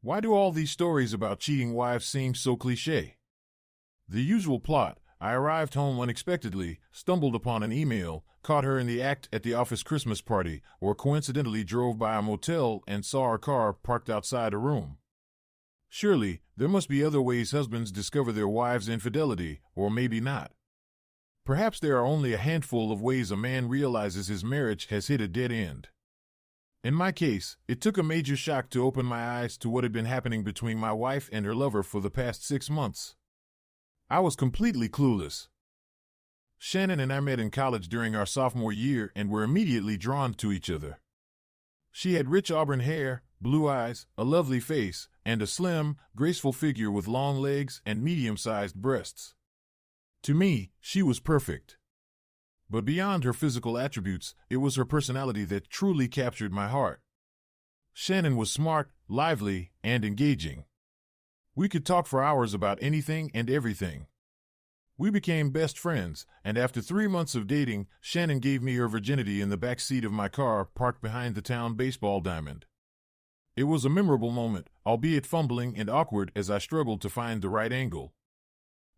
Why do all these stories about cheating wives seem so cliché? The usual plot: I arrived home unexpectedly, stumbled upon an email, caught her in the act at the office Christmas party, or coincidentally drove by a motel and saw her car parked outside a room. Surely, there must be other ways husbands discover their wives' infidelity, or maybe not. Perhaps there are only a handful of ways a man realizes his marriage has hit a dead end. In my case, it took a major shock to open my eyes to what had been happening between my wife and her lover for the past 6 months. I was completely clueless. Shannon and I met in college during our sophomore year and were immediately drawn to each other. She had rich auburn hair, blue eyes, a lovely face, and a slim, graceful figure with long legs and medium-sized breasts. To me, she was perfect. But beyond her physical attributes, it was her personality that truly captured my heart. Shannon was smart, lively, and engaging. We could talk for hours about anything and everything. We became best friends, and after 3 months of dating, Shannon gave me her virginity in the back seat of my car parked behind the town baseball diamond. It was a memorable moment, albeit fumbling and awkward as I struggled to find the right angle.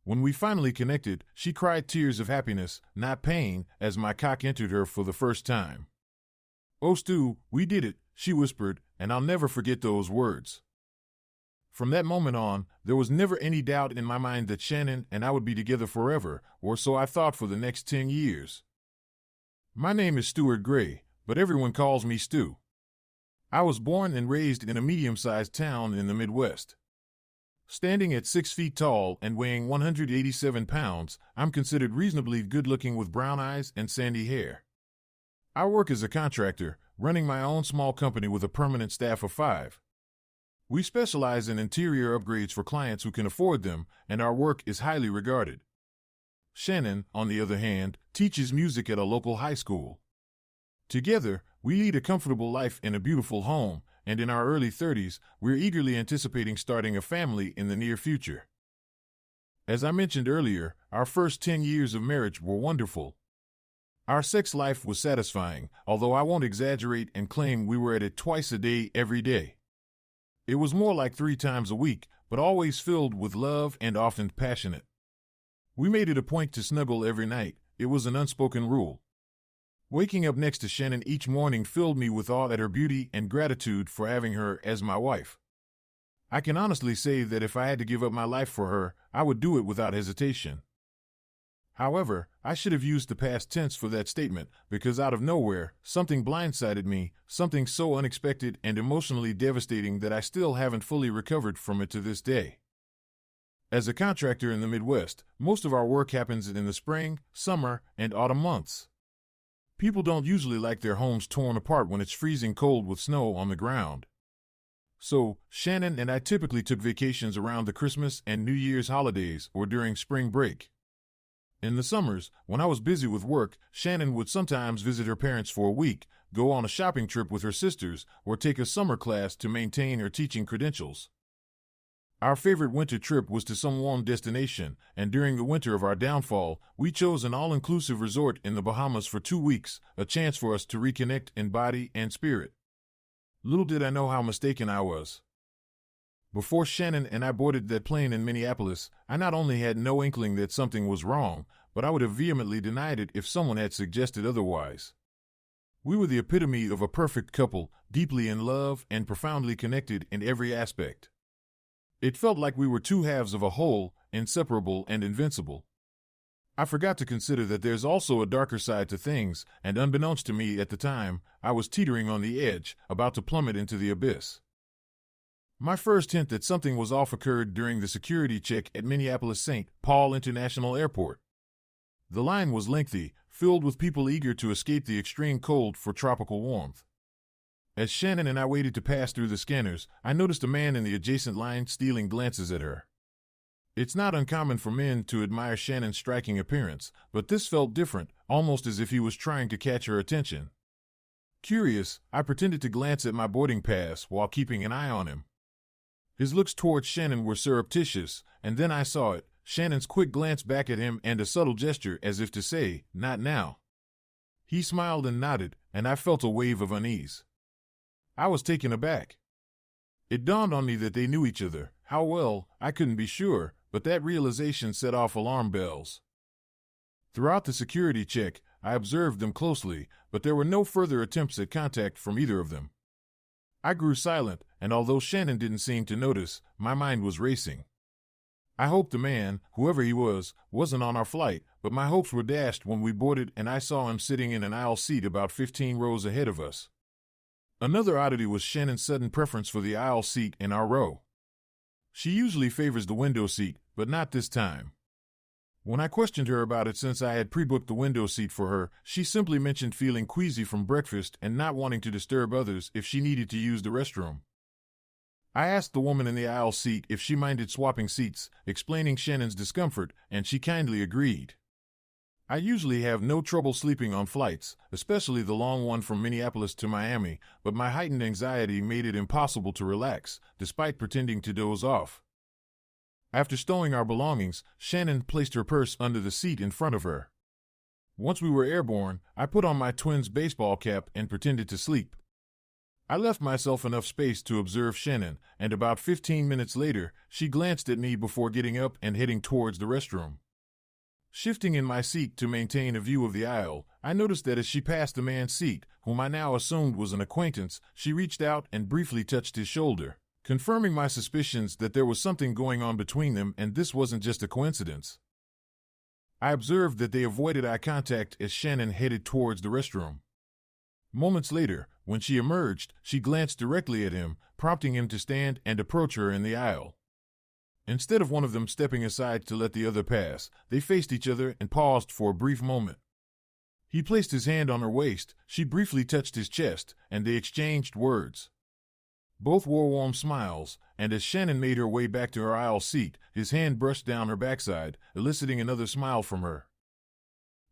When we finally connected, she cried tears of happiness, not pain, as my cock entered her for the first time. "Oh, Stu, we did it," she whispered, and I'll never forget those words. From that moment on, there was never any doubt in my mind that Shannon and I would be together forever, or so I thought for the next 10 years. My name is Stuart Gray, but everyone calls me Stu. I was born and raised in a medium-sized town in the Midwest. Standing at 6 feet tall and weighing 187 pounds, I'm considered reasonably good-looking with brown eyes and sandy hair. I work as a contractor, running my own small company with a permanent staff of 5. We specialize in interior upgrades for clients who can afford them, and our work is highly regarded. Shannon, on the other hand, teaches music at a local high school. Together, we lead a comfortable life in a beautiful home, and in our early 30s, we're eagerly anticipating starting a family in the near future. As I mentioned earlier, our first 10 years of marriage were wonderful. Our sex life was satisfying, although I won't exaggerate and claim we were at it twice a day every day. It was more like 3 times a week, but always filled with love and often passionate. We made it a point to snuggle every night. It was an unspoken rule. Waking up next to Shannon each morning filled me with awe at her beauty and gratitude for having her as my wife. I can honestly say that if I had to give up my life for her, I would do it without hesitation. However, I should have used the past tense for that statement, because out of nowhere, something blindsided me, something so unexpected and emotionally devastating that I still haven't fully recovered from it to this day. As a contractor in the Midwest, most of our work happens in the spring, summer, and autumn months. People don't usually like their homes torn apart when it's freezing cold with snow on the ground. So, Shannon and I typically took vacations around the Christmas and New Year's holidays or during spring break. In the summers, when I was busy with work, Shannon would sometimes visit her parents for a week, go on a shopping trip with her sisters, or take a summer class to maintain her teaching credentials. Our favorite winter trip was to some warm destination, and during the winter of our downfall, we chose an all-inclusive resort in the Bahamas for 2 weeks, a chance for us to reconnect in body and spirit. Little did I know how mistaken I was. Before Shannon and I boarded that plane in Minneapolis, I not only had no inkling that something was wrong, but I would have vehemently denied it if someone had suggested otherwise. We were the epitome of a perfect couple, deeply in love and profoundly connected in every aspect. It felt like we were 2 halves of a whole, inseparable and invincible. I forgot to consider that there's also a darker side to things, and unbeknownst to me at the time, I was teetering on the edge, about to plummet into the abyss. My first hint that something was off occurred during the security check at Minneapolis-St. Paul International Airport. The line was lengthy, filled with people eager to escape the extreme cold for tropical warmth. As Shannon and I waited to pass through the scanners, I noticed a man in the adjacent line stealing glances at her. It's not uncommon for men to admire Shannon's striking appearance, but this felt different, almost as if he was trying to catch her attention. Curious, I pretended to glance at my boarding pass while keeping an eye on him. His looks towards Shannon were surreptitious, and then I saw it, Shannon's quick glance back at him and a subtle gesture as if to say, "Not now." He smiled and nodded, and I felt a wave of unease. I was taken aback. It dawned on me that they knew each other. How well, I couldn't be sure, but that realization set off alarm bells. Throughout the security check, I observed them closely, but there were no further attempts at contact from either of them. I grew silent, and although Shannon didn't seem to notice, my mind was racing. I hoped the man, whoever he was, wasn't on our flight, but my hopes were dashed when we boarded and I saw him sitting in an aisle seat about 15 rows ahead of us. Another oddity was Shannon's sudden preference for the aisle seat in our row. She usually favors the window seat, but not this time. When I questioned her about it since I had pre-booked the window seat for her, she simply mentioned feeling queasy from breakfast and not wanting to disturb others if she needed to use the restroom. I asked the woman in the aisle seat if she minded swapping seats, explaining Shannon's discomfort, and she kindly agreed. I usually have no trouble sleeping on flights, especially the long one from Minneapolis to Miami, but my heightened anxiety made it impossible to relax, despite pretending to doze off. After stowing our belongings, Shannon placed her purse under the seat in front of her. Once we were airborne, I put on my twins' baseball cap and pretended to sleep. I left myself enough space to observe Shannon, and about 15 minutes later, she glanced at me before getting up and heading towards the restroom. Shifting in my seat to maintain a view of the aisle, I noticed that as she passed the man's seat, whom I now assumed was an acquaintance, she reached out and briefly touched his shoulder, confirming my suspicions that there was something going on between them and this wasn't just a coincidence. I observed that they avoided eye contact as Shannon headed towards the restroom. Moments later, when she emerged, she glanced directly at him, prompting him to stand and approach her in the aisle. Instead of one of them stepping aside to let the other pass, they faced each other and paused for a brief moment. He placed his hand on her waist, she briefly touched his chest, and they exchanged words. Both wore warm smiles, and as Shannon made her way back to her aisle seat, his hand brushed down her backside, eliciting another smile from her.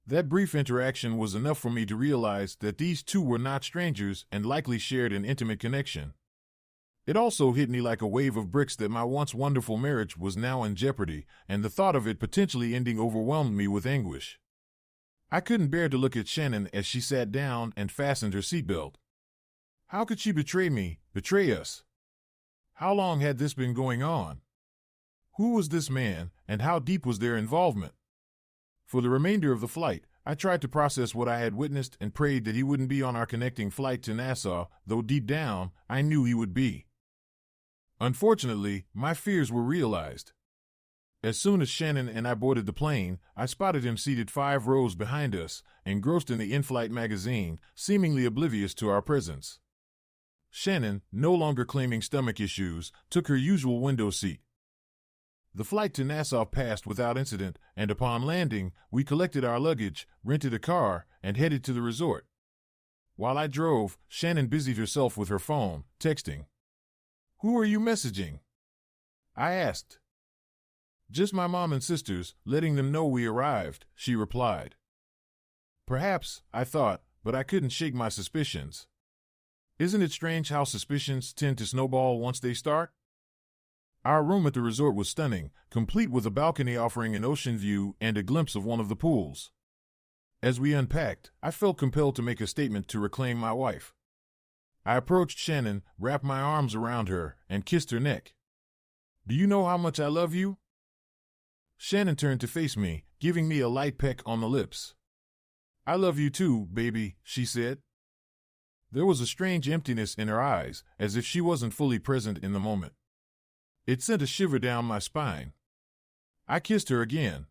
That brief interaction was enough for me to realize that these two were not strangers and likely shared an intimate connection. It also hit me like a wave of bricks that my once wonderful marriage was now in jeopardy, and the thought of it potentially ending overwhelmed me with anguish. I couldn't bear to look at Shannon as she sat down and fastened her seatbelt. How could she betray me, betray us? How long had this been going on? Who was this man, and how deep was their involvement? For the remainder of the flight, I tried to process what I had witnessed and prayed that he wouldn't be on our connecting flight to Nassau, though deep down, I knew he would be. Unfortunately, my fears were realized. As soon as Shannon and I boarded the plane, I spotted him seated 5 rows behind us, engrossed in the in-flight magazine, seemingly oblivious to our presence. Shannon, no longer claiming stomach issues, took her usual window seat. The flight to Nassau passed without incident, and upon landing, we collected our luggage, rented a car, and headed to the resort. While I drove, Shannon busied herself with her phone, texting. "Who are you messaging?" I asked. "Just my mom and sisters, letting them know we arrived," she replied. Perhaps, I thought, but I couldn't shake my suspicions. Isn't it strange how suspicions tend to snowball once they start? Our room at the resort was stunning, complete with a balcony offering an ocean view and a glimpse of one of the pools. As we unpacked, I felt compelled to make a statement to reclaim my wife. I approached Shannon, wrapped my arms around her, and kissed her neck. "Do you know how much I love you?" Shannon turned to face me, giving me a light peck on the lips. "I love you too, baby," she said. There was a strange emptiness in her eyes, as if she wasn't fully present in the moment. It sent a shiver down my spine. I kissed her again.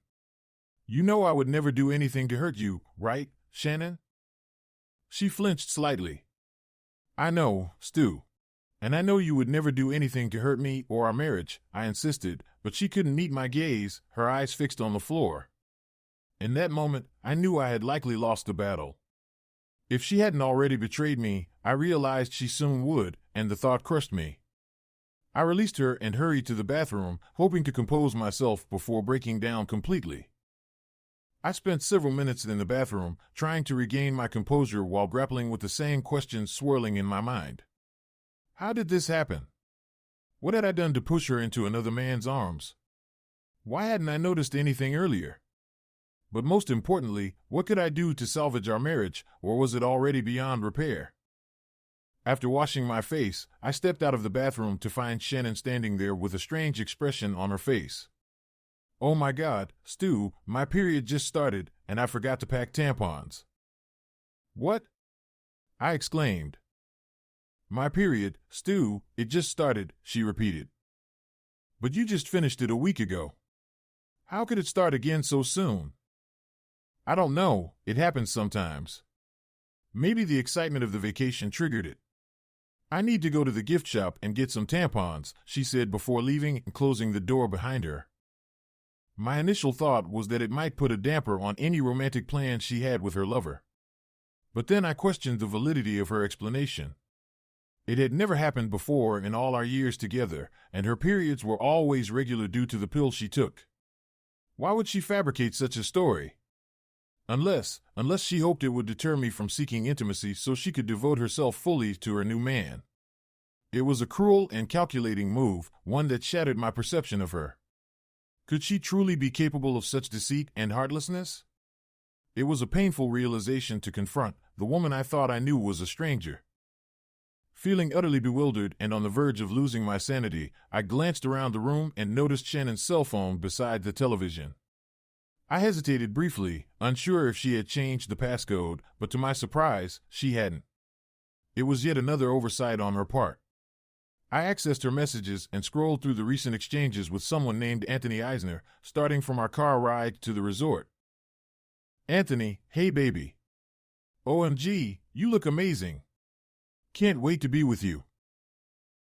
"You know I would never do anything to hurt you, right, Shannon?" She flinched slightly. "I know, Stu. And I know you would never do anything to hurt me or our marriage," I insisted, but she couldn't meet my gaze, her eyes fixed on the floor. In that moment, I knew I had likely lost the battle. If she hadn't already betrayed me, I realized she soon would, and the thought crushed me. I released her and hurried to the bathroom, hoping to compose myself before breaking down completely. I spent several minutes in the bathroom, trying to regain my composure while grappling with the same questions swirling in my mind. How did this happen? What had I done to push her into another man's arms? Why hadn't I noticed anything earlier? But most importantly, what could I do to salvage our marriage, or was it already beyond repair? After washing my face, I stepped out of the bathroom to find Shannon standing there with a strange expression on her face. Oh my God, Stu, my period just started, and I forgot to pack tampons. What? I exclaimed. My period, Stu, it just started, she repeated. But you just finished it a week ago. How could it start again so soon? I don't know, it happens sometimes. Maybe the excitement of the vacation triggered it. I need to go to the gift shop and get some tampons, she said before leaving and closing the door behind her. My initial thought was that it might put a damper on any romantic plans she had with her lover. But then I questioned the validity of her explanation. It had never happened before in all our years together, and her periods were always regular due to the pill she took. Why would she fabricate such a story? Unless she hoped it would deter me from seeking intimacy so she could devote herself fully to her new man. It was a cruel and calculating move, one that shattered my perception of her. Could she truly be capable of such deceit and heartlessness? It was a painful realization to confront. The woman I thought I knew was a stranger. Feeling utterly bewildered and on the verge of losing my sanity, I glanced around the room and noticed Shannon's cell phone beside the television. I hesitated briefly, unsure if she had changed the passcode, but to my surprise, she hadn't. It was yet another oversight on her part. I accessed her messages and scrolled through the recent exchanges with someone named Anthony Eisner, starting from our car ride to the resort. Anthony, hey baby. OMG, you look amazing. Can't wait to be with you.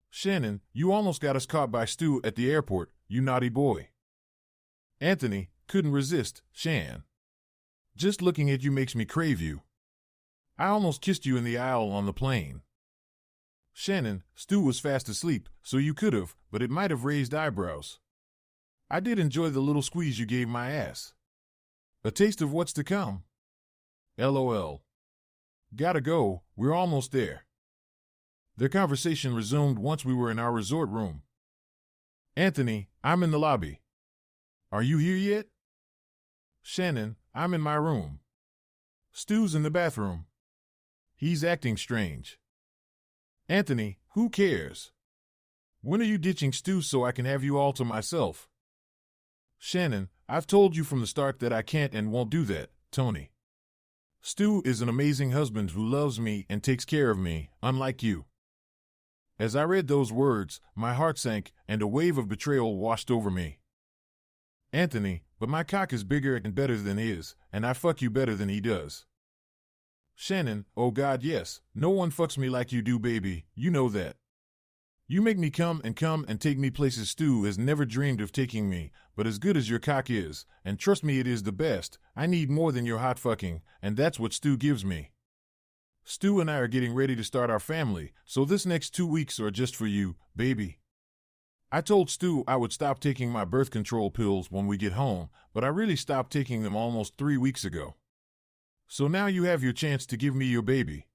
Shannon, you almost got us caught by Stu at the airport, you naughty boy. Anthony, couldn't resist, Shan. Just looking at you makes me crave you. I almost kissed you in the aisle on the plane. Shannon, Stu was fast asleep, so you could have, but it might have raised eyebrows. I did enjoy the little squeeze you gave my ass. A taste of what's to come. LOL. Gotta go, we're almost there. Their conversation resumed once we were in our resort room. Anthony, I'm in the lobby. Are you here yet? Shannon, I'm in my room. Stu's in the bathroom. He's acting strange. Anthony, who cares? When are you ditching Stu so I can have you all to myself? Shannon, I've told you from the start that I can't and won't do that, Tony. Stu is an amazing husband who loves me and takes care of me, unlike you. As I read those words, my heart sank and a wave of betrayal washed over me. Anthony, but my cock is bigger and better than his, and I fuck you better than he does. Shannon, oh God, yes, no one fucks me like you do, baby, you know that. You make me come and take me places Stu has never dreamed of taking me, but as good as your cock is, and trust me it is the best, I need more than your hot fucking, and that's what Stu gives me. Stu and I are getting ready to start our family, so this next 2 weeks are just for you, baby. I told Stu I would stop taking my birth control pills when we get home, but I really stopped taking them almost 3 weeks ago. So now you have your chance to give me your baby.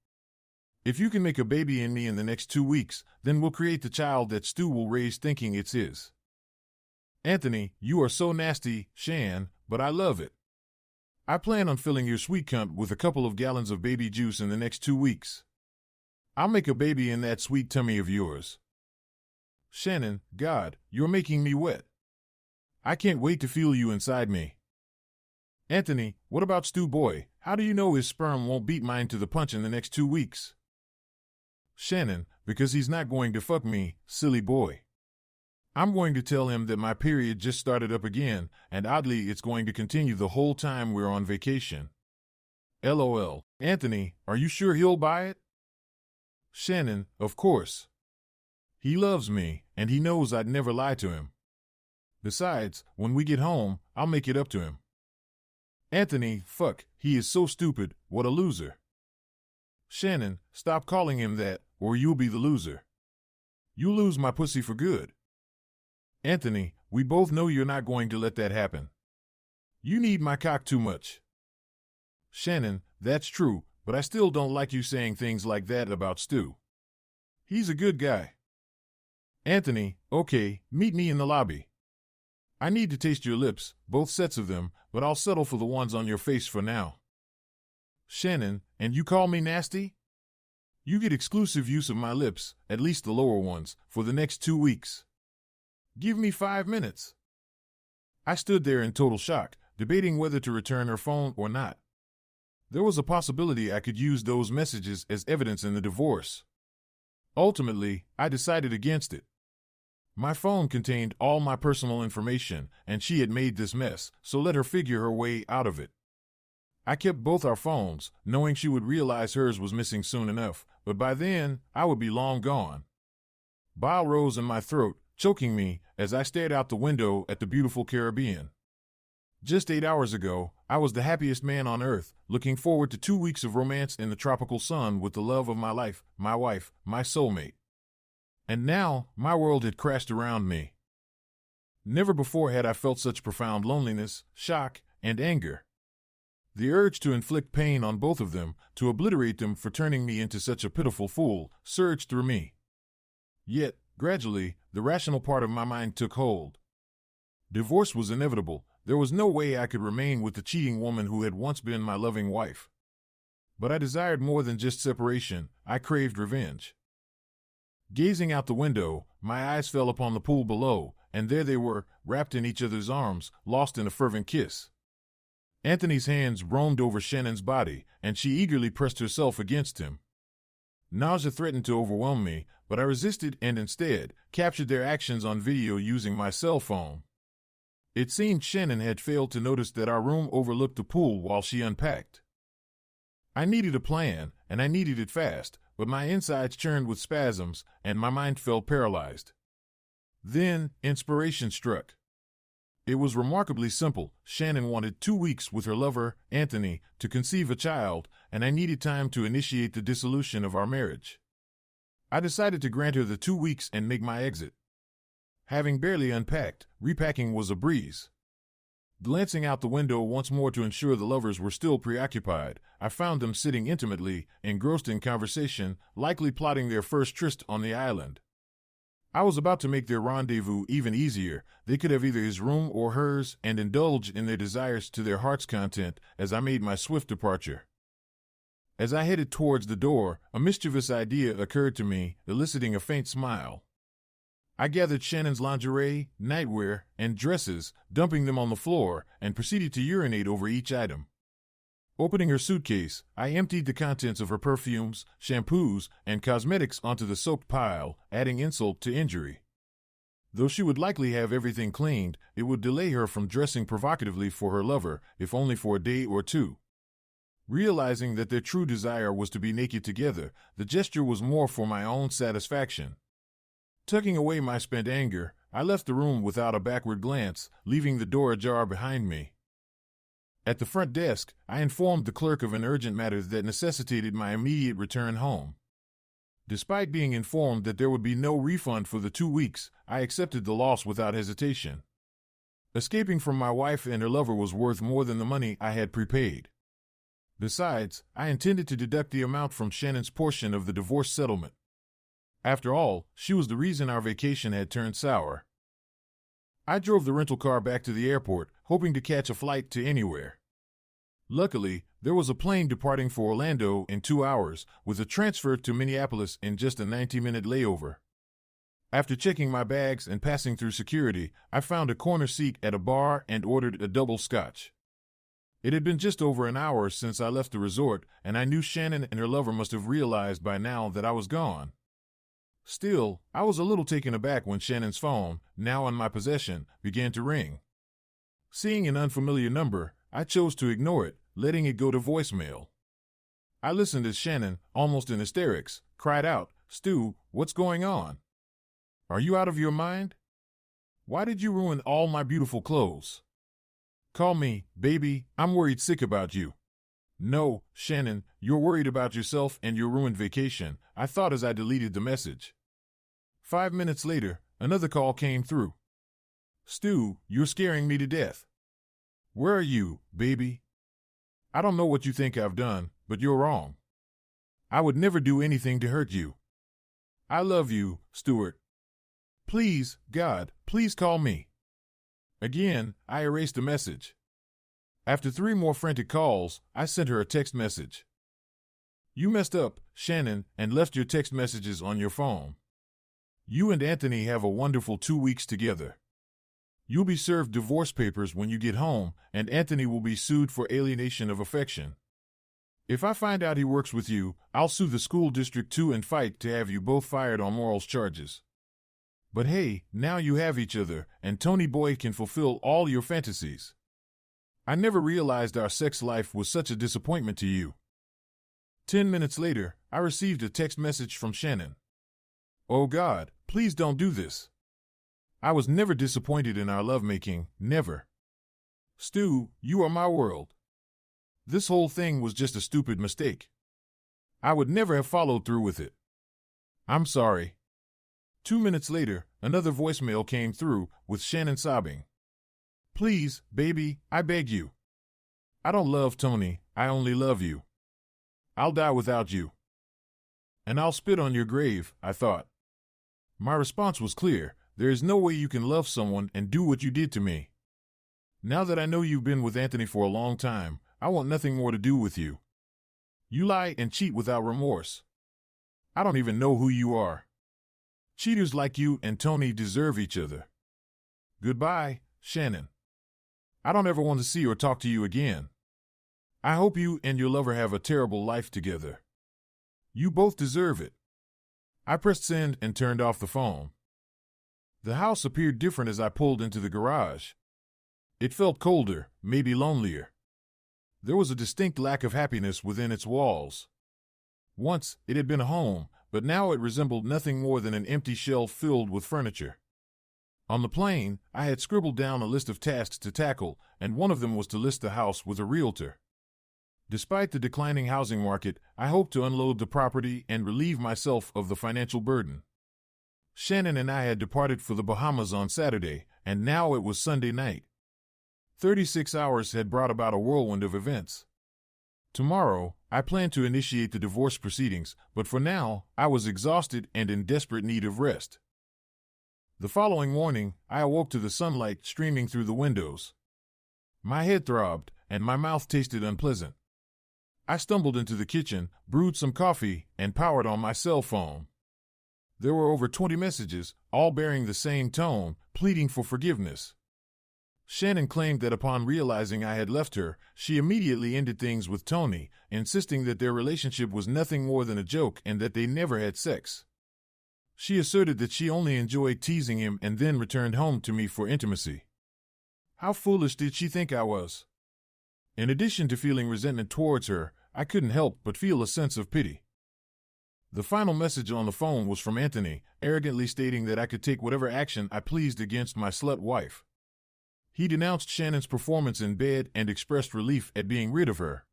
If you can make a baby in me in the next 2 weeks, then we'll create the child that Stu will raise thinking it's his. Anthony, you are so nasty, Shan, but I love it. I plan on filling your sweet cunt with a couple of gallons of baby juice in the next 2 weeks. I'll make a baby in that sweet tummy of yours. Shannon, God, you're making me wet. I can't wait to feel you inside me. Anthony, what about Stu boy? How do you know his sperm won't beat mine to the punch in the next 2 weeks? Shannon, because he's not going to fuck me, silly boy. I'm going to tell him that my period just started up again, and oddly it's going to continue the whole time we're on vacation. LOL. Anthony, are you sure he'll buy it? Shannon, of course. He loves me, and he knows I'd never lie to him. Besides, when we get home, I'll make it up to him. Anthony, fuck, he is so stupid, what a loser. Shannon, stop calling him that, or you'll be the loser. You'll lose my pussy for good. Anthony, we both know you're not going to let that happen. You need my cock too much. Shannon, that's true, but I still don't like you saying things like that about Stu. He's a good guy. Anthony, okay, meet me in the lobby. I need to taste your lips, both sets of them, but I'll settle for the ones on your face for now. Shannon, and you call me nasty? You get exclusive use of my lips, at least the lower ones, for the next 2 weeks. Give me 5 minutes. I stood there in total shock, debating whether to return her phone or not. There was a possibility I could use those messages as evidence in the divorce. Ultimately, I decided against it. My phone contained all my personal information, and she had made this mess, so let her figure her way out of it. I kept both our phones, knowing she would realize hers was missing soon enough, but by then, I would be long gone. Bile rose in my throat, choking me as I stared out the window at the beautiful Caribbean. Just 8 hours ago, I was the happiest man on earth, looking forward to 2 weeks of romance in the tropical sun with the love of my life, my wife, my soulmate. And now, my world had crashed around me. Never before had I felt such profound loneliness, shock, and anger. The urge to inflict pain on both of them, to obliterate them for turning me into such a pitiful fool, surged through me. Yet, gradually, the rational part of my mind took hold. Divorce was inevitable. There was no way I could remain with the cheating woman who had once been my loving wife. But I desired more than just separation. I craved revenge. Gazing out the window, my eyes fell upon the pool below, and there they were, wrapped in each other's arms, lost in a fervent kiss. Anthony's hands roamed over Shannon's body, and she eagerly pressed herself against him. Nausea threatened to overwhelm me, but I resisted and instead captured their actions on video using my cell phone. It seemed Shannon had failed to notice that our room overlooked the pool while she unpacked. I needed a plan, and I needed it fast, but my insides churned with spasms, and my mind felt paralyzed. Then, inspiration struck. It was remarkably simple. Shannon wanted 2 weeks with her lover, Anthony, to conceive a child, and I needed time to initiate the dissolution of our marriage. I decided to grant her the 2 weeks and make my exit. Having barely unpacked, repacking was a breeze. Glancing out the window once more to ensure the lovers were still preoccupied, I found them sitting intimately, engrossed in conversation, likely plotting their first tryst on the island. I was about to make their rendezvous even easier. They could have either his room or hers and indulge in their desires to their heart's content as I made my swift departure. As I headed towards the door, a mischievous idea occurred to me, eliciting a faint smile. I gathered Shannon's lingerie, nightwear, and dresses, dumping them on the floor, and proceeded to urinate over each item. Opening her suitcase, I emptied the contents of her perfumes, shampoos, and cosmetics onto the soaked pile, adding insult to injury. Though she would likely have everything cleaned, it would delay her from dressing provocatively for her lover, if only for a day or two. Realizing that their true desire was to be naked together, the gesture was more for my own satisfaction. Tucking away my spent anger, I left the room without a backward glance, leaving the door ajar behind me. At the front desk, I informed the clerk of an urgent matter that necessitated my immediate return home. Despite being informed that there would be no refund for the 2 weeks, I accepted the loss without hesitation. Escaping from my wife and her lover was worth more than the money I had prepaid. Besides, I intended to deduct the amount from Shannon's portion of the divorce settlement. After all, she was the reason our vacation had turned sour. I drove the rental car back to the airport, hoping to catch a flight to anywhere. Luckily, there was a plane departing for Orlando in 2 hours, with a transfer to Minneapolis in just a 90-minute layover. After checking my bags and passing through security, I found a corner seat at a bar and ordered a double scotch. It had been just over an hour since I left the resort, and I knew Shannon and her lover must have realized by now that I was gone. Still, I was a little taken aback when Shannon's phone, now in my possession, began to ring. Seeing an unfamiliar number, I chose to ignore it, letting it go to voicemail. I listened as Shannon, almost in hysterics, cried out, "Stu, what's going on? Are you out of your mind? Why did you ruin all my beautiful clothes? Call me, baby, I'm worried sick about you." "No, Shannon, you're worried about yourself and your ruined vacation," I thought as I deleted the message. 5 minutes later, another call came through. "Stu, you're scaring me to death. Where are you, baby? I don't know what you think I've done, but you're wrong. I would never do anything to hurt you. I love you, Stuart. Please, God, please call me." Again, I erased the message. After 3 more frantic calls, I sent her a text message. You messed up, Shannon, and left your text messages on your phone. You and Anthony have a wonderful 2 weeks together. You'll be served divorce papers when you get home, and Anthony will be sued for alienation of affection. If I find out he works with you, I'll sue the school district too and fight to have you both fired on morals charges. But hey, now you have each other, and Tony Boy can fulfill all your fantasies. I never realized our sex life was such a disappointment to you. 10 minutes later, I received a text message from Shannon. Oh God, please don't do this. I was never disappointed in our lovemaking, never. Stu, you are my world. This whole thing was just a stupid mistake. I would never have followed through with it. I'm sorry. 2 minutes later, another voicemail came through, with Shannon sobbing. Please, baby, I beg you. I don't love Tony, I only love you. I'll die without you. And I'll spit on your grave, I thought. My response was clear. There is no way you can love someone and do what you did to me. Now that I know you've been with Anthony for a long time, I want nothing more to do with you. You lie and cheat without remorse. I don't even know who you are. Cheaters like you and Tony deserve each other. Goodbye, Shannon. I don't ever want to see or talk to you again. I hope you and your lover have a terrible life together. You both deserve it. I pressed send and turned off the phone. The house appeared different as I pulled into the garage. It felt colder, maybe lonelier. There was a distinct lack of happiness within its walls. Once, it had been a home, but now it resembled nothing more than an empty shell filled with furniture. On the plane, I had scribbled down a list of tasks to tackle, and one of them was to list the house with a realtor. Despite the declining housing market, I hoped to unload the property and relieve myself of the financial burden. Shannon and I had departed for the Bahamas on Saturday, and now it was Sunday night. 36 hours had brought about a whirlwind of events. Tomorrow, I planned to initiate the divorce proceedings, but for now, I was exhausted and in desperate need of rest. The following morning, I awoke to the sunlight streaming through the windows. My head throbbed, and my mouth tasted unpleasant. I stumbled into the kitchen, brewed some coffee, and powered on my cell phone. There were over 20 messages, all bearing the same tone, pleading for forgiveness. Shannon claimed that upon realizing I had left her, she immediately ended things with Tony, insisting that their relationship was nothing more than a joke and that they never had sex. She asserted that she only enjoyed teasing him and then returned home to me for intimacy. How foolish did she think I was? In addition to feeling resentment towards her, I couldn't help but feel a sense of pity. The final message on the phone was from Anthony, arrogantly stating that I could take whatever action I pleased against my slut wife. He denounced Shannon's performance in bed and expressed relief at being rid of her.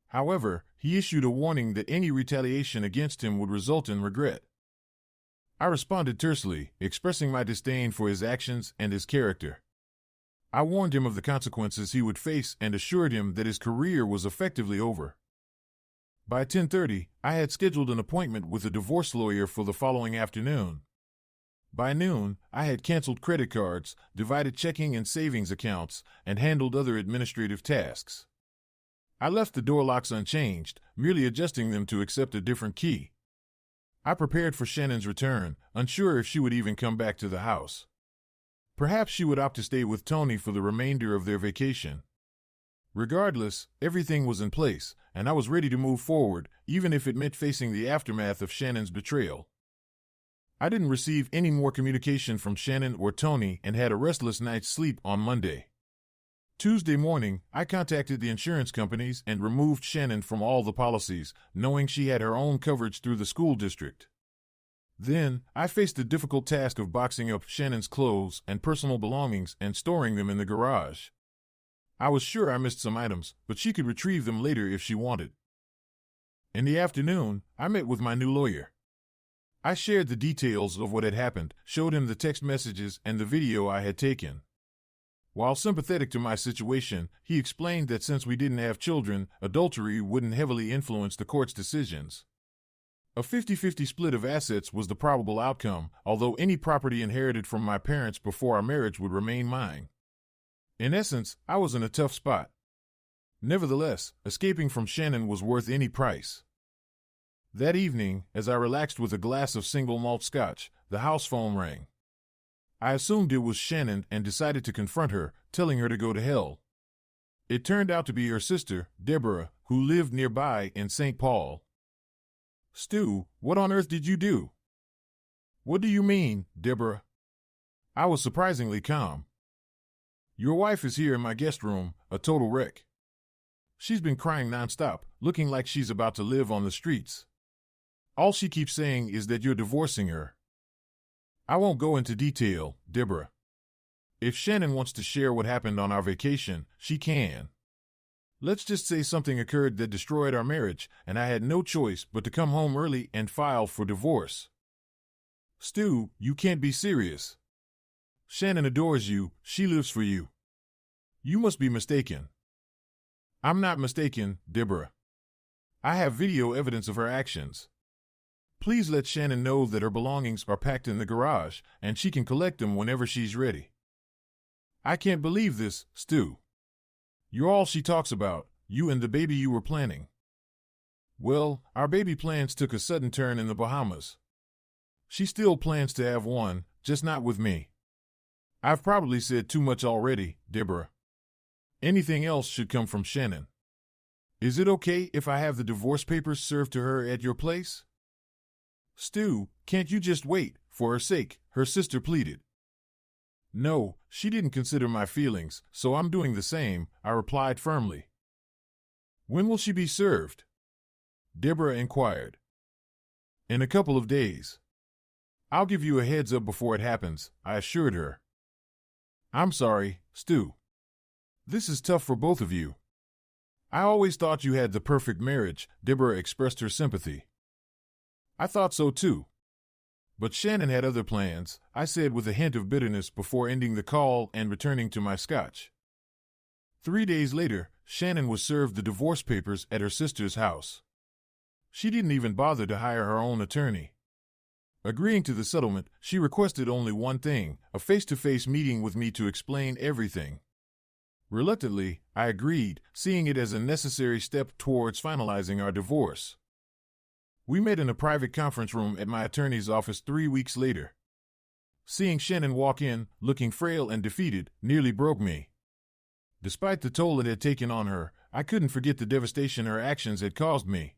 However, he issued a warning that any retaliation against him would result in regret. I responded tersely, expressing my disdain for his actions and his character. I warned him of the consequences he would face and assured him that his career was effectively over. By 10:30, I had scheduled an appointment with a divorce lawyer for the following afternoon. By noon, I had canceled credit cards, divided checking and savings accounts, and handled other administrative tasks. I left the door locks unchanged, merely adjusting them to accept a different key. I prepared for Shannon's return, unsure if she would even come back to the house. Perhaps she would opt to stay with Tony for the remainder of their vacation. Regardless, everything was in place, and I was ready to move forward, even if it meant facing the aftermath of Shannon's betrayal. I didn't receive any more communication from Shannon or Tony and had a restless night's sleep on Monday. Tuesday morning, I contacted the insurance companies and removed Shannon from all the policies, knowing she had her own coverage through the school district. Then, I faced the difficult task of boxing up Shannon's clothes and personal belongings and storing them in the garage. I was sure I missed some items, but she could retrieve them later if she wanted. In the afternoon, I met with my new lawyer. I shared the details of what had happened, showed him the text messages and the video I had taken. While sympathetic to my situation, he explained that since we didn't have children, adultery wouldn't heavily influence the court's decisions. A 50-50 split of assets was the probable outcome, although any property inherited from my parents before our marriage would remain mine. In essence, I was in a tough spot. Nevertheless, escaping from Shannon was worth any price. That evening, as I relaxed with a glass of single malt scotch, the house phone rang. I assumed it was Shannon and decided to confront her, telling her to go to hell. It turned out to be her sister, Deborah, who lived nearby in St. Paul. "Stu, what on earth did you do?" "What do you mean, Deborah?" I was surprisingly calm. "Your wife is here in my guest room, a total wreck. She's been crying nonstop, looking like she's about to live on the streets. All she keeps saying is that you're divorcing her." "I won't go into detail, Deborah. If Shannon wants to share what happened on our vacation, she can. Let's just say something occurred that destroyed our marriage, and I had no choice but to come home early and file for divorce." "Stu, you can't be serious. Shannon adores you, she lives for you. You must be mistaken." "I'm not mistaken, Deborah. I have video evidence of her actions. Please let Shannon know that her belongings are packed in the garage, and she can collect them whenever she's ready." "I can't believe this, Stu. You're all she talks about, you and the baby you were planning." "Well, our baby plans took a sudden turn in the Bahamas. She still plans to have one, just not with me. I've probably said too much already, Deborah. Anything else should come from Shannon. Is it okay if I have the divorce papers served to her at your place?" "Stu, can't you just wait, for her sake?" her sister pleaded. "No, she didn't consider my feelings, so I'm doing the same," I replied firmly. "When will she be served?" Deborah inquired. "In a couple of days. I'll give you a heads up before it happens," I assured her. "I'm sorry, Stu. This is tough for both of you." "I always thought you had the perfect marriage," Deborah expressed her sympathy. "I thought so too. But Shannon had other plans," I said with a hint of bitterness before ending the call and returning to my scotch. 3 days later, Shannon was served the divorce papers at her sister's house. She didn't even bother to hire her own attorney. Agreeing to the settlement, she requested only one thing, a face-to-face meeting with me to explain everything. Reluctantly, I agreed, seeing it as a necessary step towards finalizing our divorce. We met in a private conference room at my attorney's office 3 weeks later. Seeing Shannon walk in, looking frail and defeated, nearly broke me. Despite the toll it had taken on her, I couldn't forget the devastation her actions had caused me.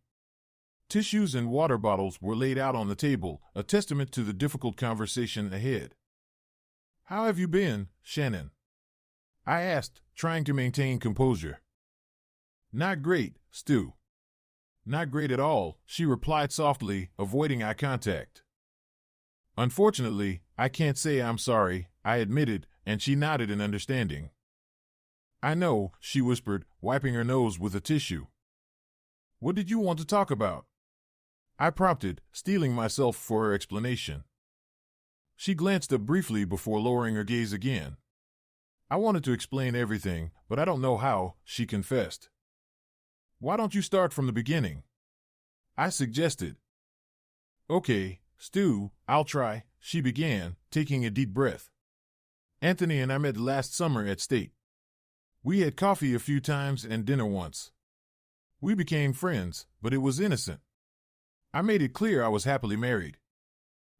Tissues and water bottles were laid out on the table, a testament to the difficult conversation ahead. "How have you been, Shannon?" I asked, trying to maintain composure. "Not great, Stu." "Not great at all," she replied softly, avoiding eye contact. "Unfortunately, I can't say I'm sorry," I admitted, and she nodded in understanding. "I know," she whispered, wiping her nose with a tissue. "What did you want to talk about?" I prompted, steeling myself for her explanation. She glanced up briefly before lowering her gaze again. "I wanted to explain everything, but I don't know how," she confessed. "Why don't you start from the beginning?" I suggested. "Okay, Stu, I'll try," she began, taking a deep breath. "Anthony and I met last summer at State. We had coffee a few times and dinner once. We became friends, but it was innocent. I made it clear I was happily married.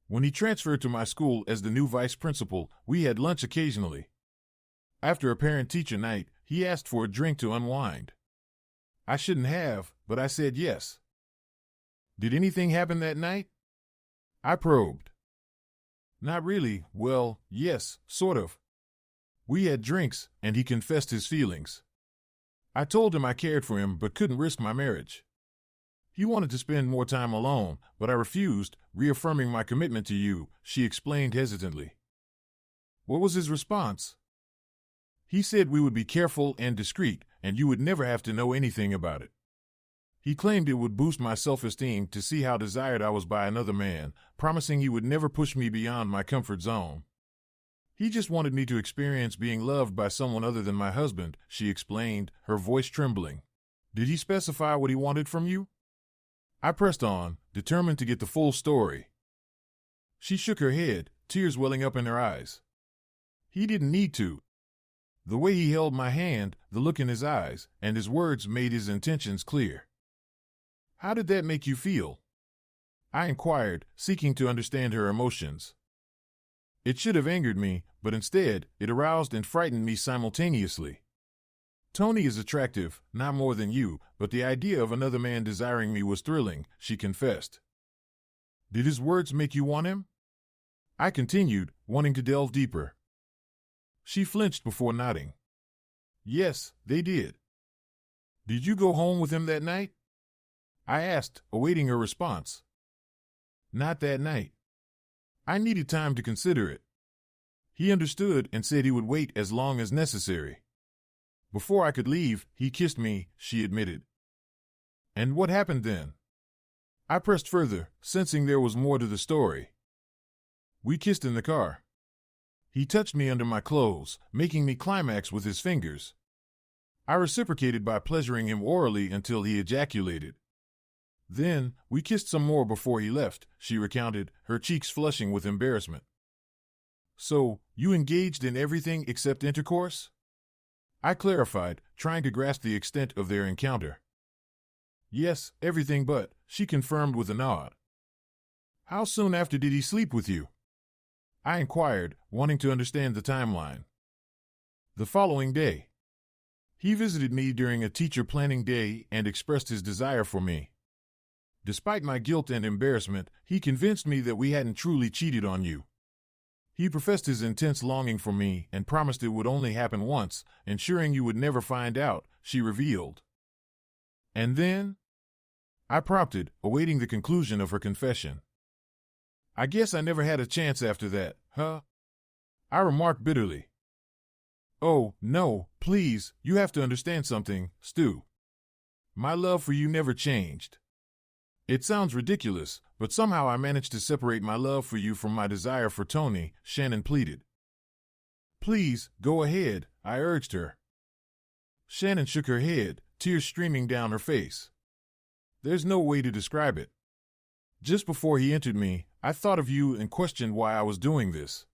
When he transferred to my school as the new vice principal, we had lunch occasionally. After a parent-teacher night, he asked for a drink to unwind. I shouldn't have, but I said yes." "Did anything happen that night?" I probed. "Not really. Well, yes, sort of. We had drinks, and he confessed his feelings. I told him I cared for him but couldn't risk my marriage. He wanted to spend more time alone, but I refused, reaffirming my commitment to you," she explained hesitantly. "What was his response?" "He said we would be careful and discreet, and you would never have to know anything about it. He claimed it would boost my self-esteem to see how desired I was by another man, promising he would never push me beyond my comfort zone. He just wanted me to experience being loved by someone other than my husband," she explained, her voice trembling. "Did he specify what he wanted from you?" I pressed on, determined to get the full story. She shook her head, tears welling up in her eyes. "He didn't need to. The way he held my hand, the look in his eyes, and his words made his intentions clear." "How did that make you feel?" I inquired, seeking to understand her emotions. It should have angered me, but instead, it aroused and frightened me simultaneously. Tony is attractive, not more than you, but the idea of another man desiring me was thrilling, she confessed. Did his words make you want him? I continued, wanting to delve deeper. She flinched before nodding. Yes, they did. Did you go home with him that night? I asked, awaiting her response. Not that night. I needed time to consider it. He understood and said he would wait as long as necessary. Before I could leave, he kissed me, she admitted. And what happened then? I pressed further, sensing there was more to the story. We kissed in the car. He touched me under my clothes, making me climax with his fingers. I reciprocated by pleasuring him orally until he ejaculated. Then, we kissed some more before he left, she recounted, her cheeks flushing with embarrassment. So, you engaged in everything except intercourse? I clarified, trying to grasp the extent of their encounter. Yes, everything but, she confirmed with a nod. How soon after did he sleep with you? I inquired, wanting to understand the timeline. The following day. He visited me during a teacher planning day and expressed his desire for me. Despite my guilt and embarrassment, he convinced me that we hadn't truly cheated on you. He professed his intense longing for me and promised it would only happen once, ensuring you would never find out, she revealed. And then? I prompted, awaiting the conclusion of her confession. I guess I never had a chance after that, huh? I remarked bitterly. Oh, no, please, you have to understand something, Stu. My love for you never changed. It sounds ridiculous, but somehow I managed to separate my love for you from my desire for Tony, Shannon pleaded. Please, go ahead, I urged her. Shannon shook her head, tears streaming down her face. There's no way to describe it. Just before he entered me, I thought of you and questioned why I was doing this.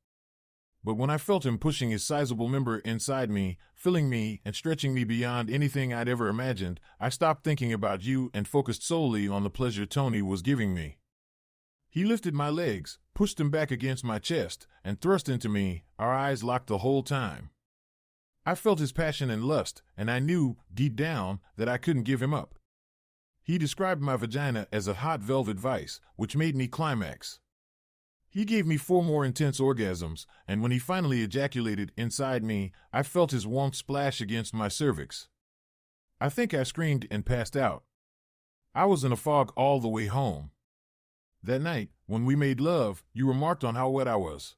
But when I felt him pushing his sizable member inside me, filling me and stretching me beyond anything I'd ever imagined, I stopped thinking about you and focused solely on the pleasure Tony was giving me. He lifted my legs, pushed them back against my chest, and thrust into me, our eyes locked the whole time. I felt his passion and lust, and I knew, deep down, that I couldn't give him up. He described my vagina as a hot velvet vice, which made me climax. He gave me 4 more intense orgasms, and when he finally ejaculated inside me, I felt his warmth splash against my cervix. I think I screamed and passed out. I was in a fog all the way home. That night, when we made love, you remarked on how wet I was.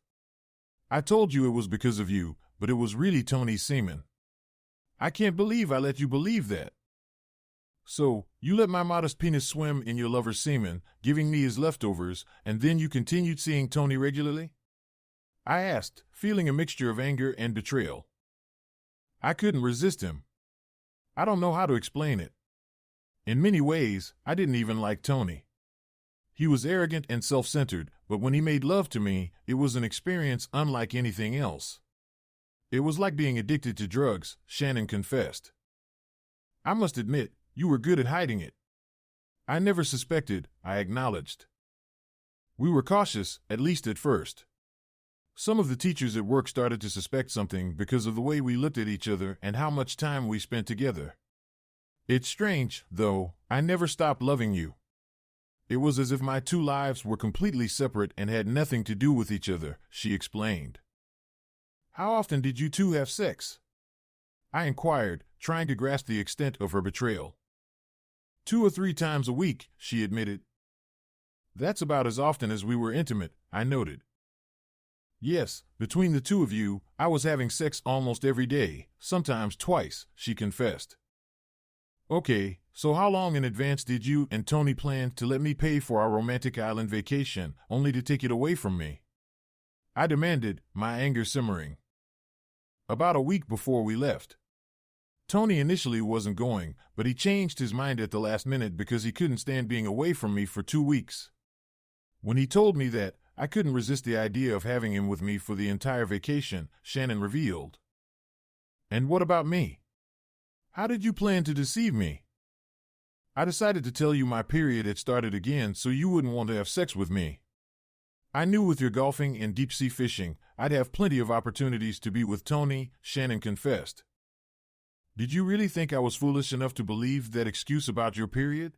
I told you it was because of you, but it was really Tony's semen. I can't believe I let you believe that. So, you let my modest penis swim in your lover's semen, giving me his leftovers, and then you continued seeing Tony regularly? I asked, feeling a mixture of anger and betrayal. I couldn't resist him. I don't know how to explain it. In many ways, I didn't even like Tony. He was arrogant and self-centered, but when he made love to me, it was an experience unlike anything else. It was like being addicted to drugs, Shannon confessed. I must admit, you were good at hiding it. I never suspected, I acknowledged. We were cautious, at least at first. Some of the teachers at work started to suspect something because of the way we looked at each other and how much time we spent together. It's strange, though, I never stopped loving you. It was as if my 2 lives were completely separate and had nothing to do with each other, she explained. How often did you 2 have sex? I inquired, trying to grasp the extent of her betrayal. 2 or 3 times a week, she admitted. That's about as often as we were intimate, I noted. Yes, between the 2 of you, I was having sex almost every day, sometimes twice, she confessed. Okay, so how long in advance did you and Tony plan to let me pay for our romantic island vacation, only to take it away from me? I demanded, my anger simmering. About a week before we left. Tony initially wasn't going, but he changed his mind at the last minute because he couldn't stand being away from me for 2 weeks. When he told me that, I couldn't resist the idea of having him with me for the entire vacation, Shannon revealed. And what about me? How did you plan to deceive me? I decided to tell you my period had started again so you wouldn't want to have sex with me. I knew with your golfing and deep-sea fishing, I'd have plenty of opportunities to be with Tony, Shannon confessed. Did you really think I was foolish enough to believe that excuse about your period?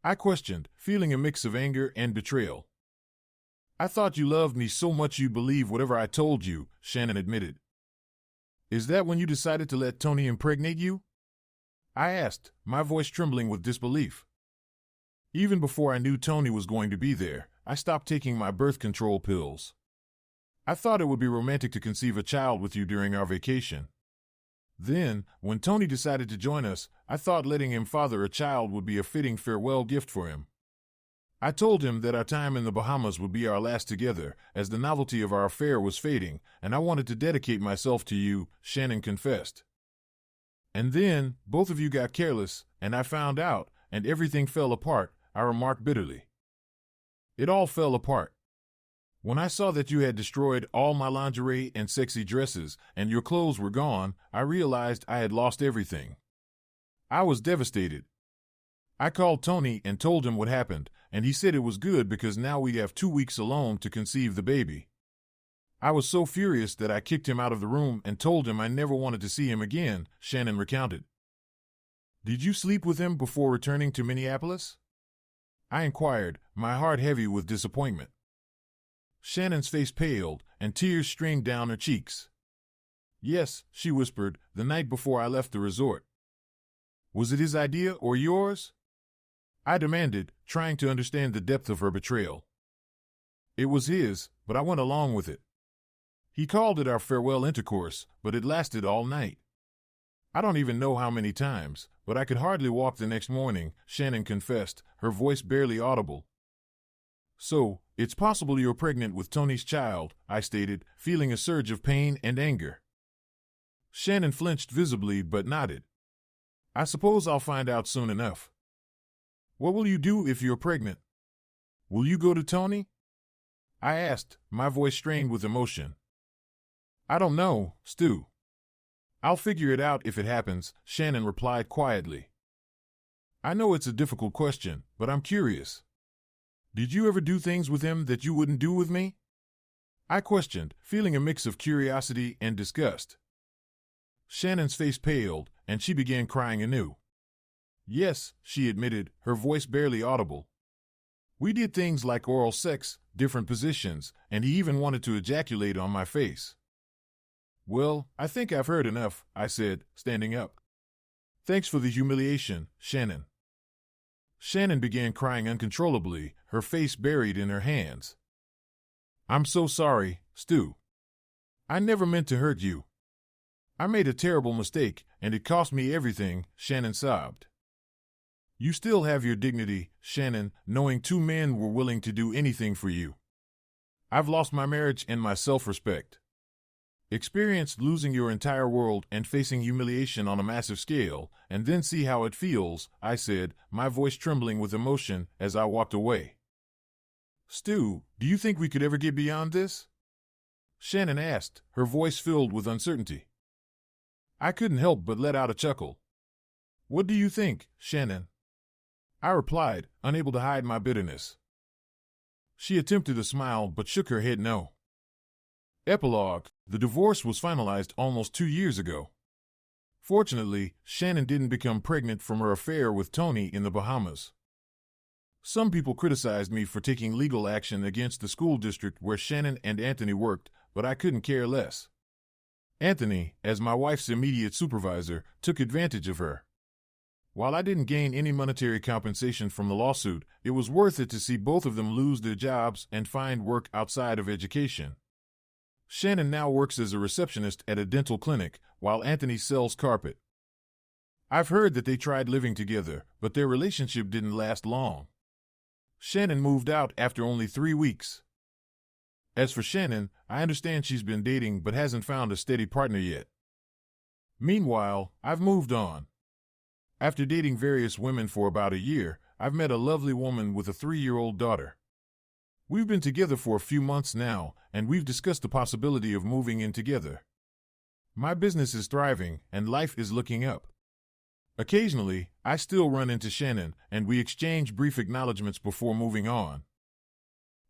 I questioned, feeling a mix of anger and betrayal. I thought you loved me so much you'd believe whatever I told you, Shannon admitted. Is that when you decided to let Tony impregnate you? I asked, my voice trembling with disbelief. Even before I knew Tony was going to be there, I stopped taking my birth control pills. I thought it would be romantic to conceive a child with you during our vacation. Then, when Tony decided to join us, I thought letting him father a child would be a fitting farewell gift for him. I told him that our time in the Bahamas would be our last together, as the novelty of our affair was fading, and I wanted to dedicate myself to you, Shannon confessed. And then, both of you got careless, and I found out, and everything fell apart, I remarked bitterly. It all fell apart. When I saw that you had destroyed all my lingerie and sexy dresses, and your clothes were gone, I realized I had lost everything. I was devastated. I called Tony and told him what happened, and he said it was good because now we have 2 weeks alone to conceive the baby. I was so furious that I kicked him out of the room and told him I never wanted to see him again, Shannon recounted. Did you sleep with him before returning to Minneapolis? I inquired, my heart heavy with disappointment. Shannon's face paled, and tears streamed down her cheeks. Yes, she whispered, the night before I left the resort. Was it his idea or yours? I demanded, trying to understand the depth of her betrayal. It was his, but I went along with it. He called it our farewell intercourse, but it lasted all night. I don't even know how many times, but I could hardly walk the next morning, Shannon confessed, her voice barely audible. So, it's possible you're pregnant with Tony's child, I stated, feeling a surge of pain and anger. Shannon flinched visibly but nodded. I suppose I'll find out soon enough. What will you do if you're pregnant? Will you go to Tony? I asked, my voice strained with emotion. I don't know, Stu. I'll figure it out if it happens, Shannon replied quietly. I know it's a difficult question, but I'm curious. Did you ever do things with him that you wouldn't do with me? I questioned, feeling a mix of curiosity and disgust. Shannon's face paled, and she began crying anew. Yes, she admitted, her voice barely audible. We did things like oral sex, different positions, and he even wanted to ejaculate on my face. Well, I think I've heard enough, I said, standing up. Thanks for the humiliation, Shannon. Shannon began crying uncontrollably, her face buried in her hands. I'm so sorry, Stu. I never meant to hurt you. I made a terrible mistake, and it cost me everything, Shannon sobbed. You still have your dignity, Shannon, knowing 2 men were willing to do anything for you. I've lost my marriage and my self-respect. Experience losing your entire world and facing humiliation on a massive scale, and then see how it feels, I said, my voice trembling with emotion as I walked away. Stu, do you think we could ever get beyond this? Shannon asked, her voice filled with uncertainty. I couldn't help but let out a chuckle. What do you think, Shannon? I replied, unable to hide my bitterness. She attempted a smile but shook her head no. Epilogue: the divorce was finalized almost 2 years ago. Fortunately, Shannon didn't become pregnant from her affair with Tony in the Bahamas. Some people criticized me for taking legal action against the school district where Shannon and Anthony worked, but I couldn't care less. Anthony, as my wife's immediate supervisor, took advantage of her. While I didn't gain any monetary compensation from the lawsuit, it was worth it to see both of them lose their jobs and find work outside of education. Shannon now works as a receptionist at a dental clinic, while Anthony sells carpet. I've heard that they tried living together, but their relationship didn't last long. Shannon moved out after only 3 weeks. As for Shannon, I understand she's been dating but hasn't found a steady partner yet. Meanwhile, I've moved on. After dating various women for about a year, I've met a lovely woman with a 3-year-old daughter. We've been together for a few months now, and we've discussed the possibility of moving in together. My business is thriving, and life is looking up. Occasionally, I still run into Shannon, and we exchange brief acknowledgments before moving on.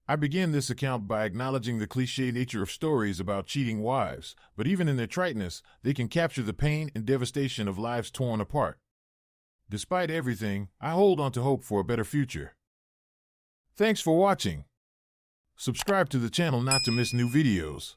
I begin this account by acknowledging the cliché nature of stories about cheating wives, but even in their triteness, they can capture the pain and devastation of lives torn apart. Despite everything, I hold on to hope for a better future. Thanks for watching. Subscribe to the channel not to miss new videos.